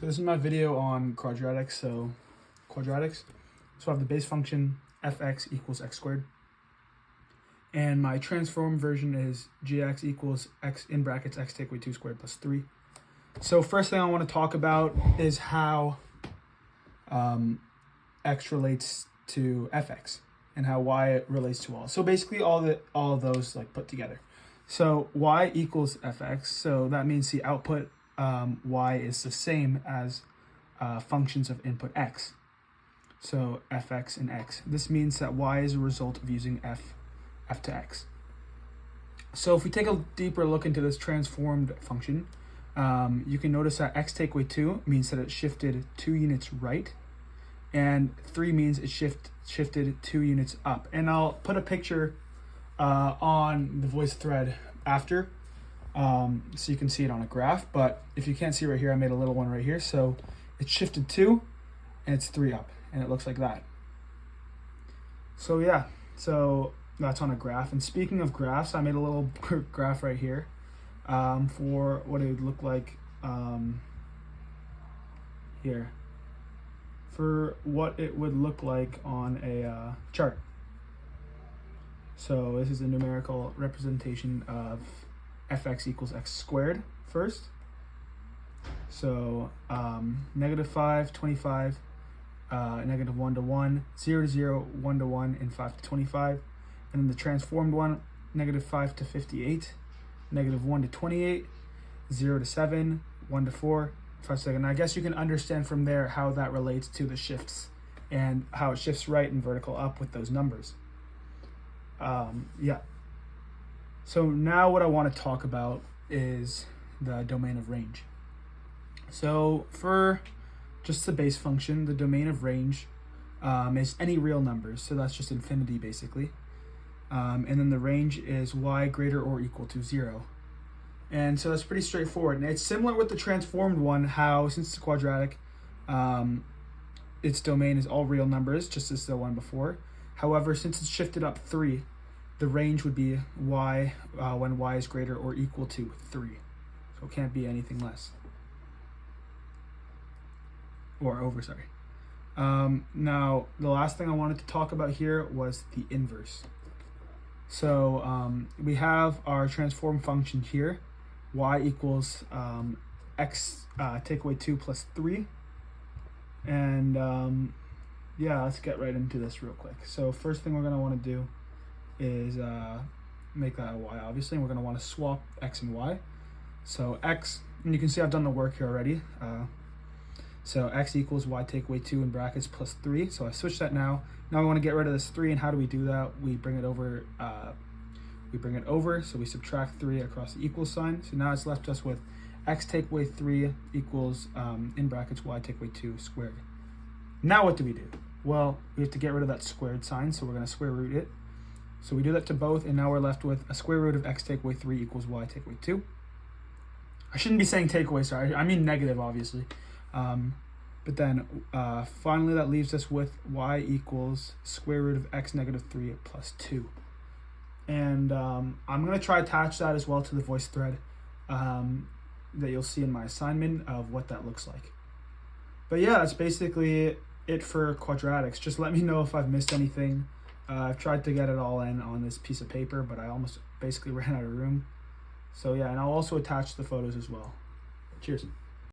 So this is my video on quadratics. So quadratics. So I have the base function fx equals x squared. And my transform version is gx equals x in brackets x take away 2 squared plus 3. So first thing I want to talk about is how x relates to fx and how y relates to all. So basically all of those like put together. So y equals fx. So that means the output y is the same as functions of input x. So fx and x. This means that y is a result of using f to x. So if we take a deeper look into this transformed function, you can notice that x take away 2 means that it shifted 2 units right, and 3 means it shifted 2 units up. And I'll put a picture on the voice thread after, so you can see it on a graph. But if you can't see right here, I made a little one right here. So it's shifted 2 and it's 3 up, and it looks like that. So yeah, so that's on a graph. And speaking of graphs, I made a little graph right here for what it would look like here, for what it would look like on a chart. So this is a numerical representation of fx equals x squared first. So -5, 25, -1 to 1, 0 to 0, 1 to 1, and 5 to 25. And then the transformed one, -5 to 58, -1 to 28, 0 to 7, 1 to 4, 5 to 7. I guess you can understand from there how that relates to the shifts and how it shifts right and vertical up with those numbers. Yeah. So now what I want to talk about is the domain of range. So for just the base function, the domain of range is any real numbers. So that's just infinity basically. And then the range is y greater or equal to 0. And so that's pretty straightforward. And it's similar with the transformed one, how since it's quadratic, its domain is all real numbers, just as the one before. However, since it's shifted up 3, the range would be y when y is greater or equal to 3. So it can't be anything less. Or over, sorry. Now, the last thing I wanted to talk about here was the inverse. So we have our transform function here, y equals x take away 2 plus 3. And yeah, let's get right into this real quick. So first thing we're going to want to do is make that a y, obviously, and we're going to want to swap x and y. So x, and you can see I've done the work here already. So x equals y take away 2 in brackets plus 3. So I switched that now. Now I want to get rid of this 3, and how do we do that? We bring it over. So we subtract 3 across the equal sign. So now it's left us with x take away 3 equals in brackets y take away 2 squared. Now what do we do? Well, we have to get rid of that squared sign, so we're going to square root it. So we do that to both, and now we're left with a square root of x take away 3 equals y take away 2. I shouldn't be saying take away, sorry. I mean negative, obviously. But then finally that leaves us with y equals square root of x negative 3 plus 2. And I'm going to try to attach that as well to the voice thread that you'll see in my assignment of what that looks like. But yeah, that's basically it for quadratics. Just let me know if I've missed anything. I've tried to get it all in on this piece of paper, but I almost basically ran out of room. So yeah, and I'll also attach the photos as well. Cheers.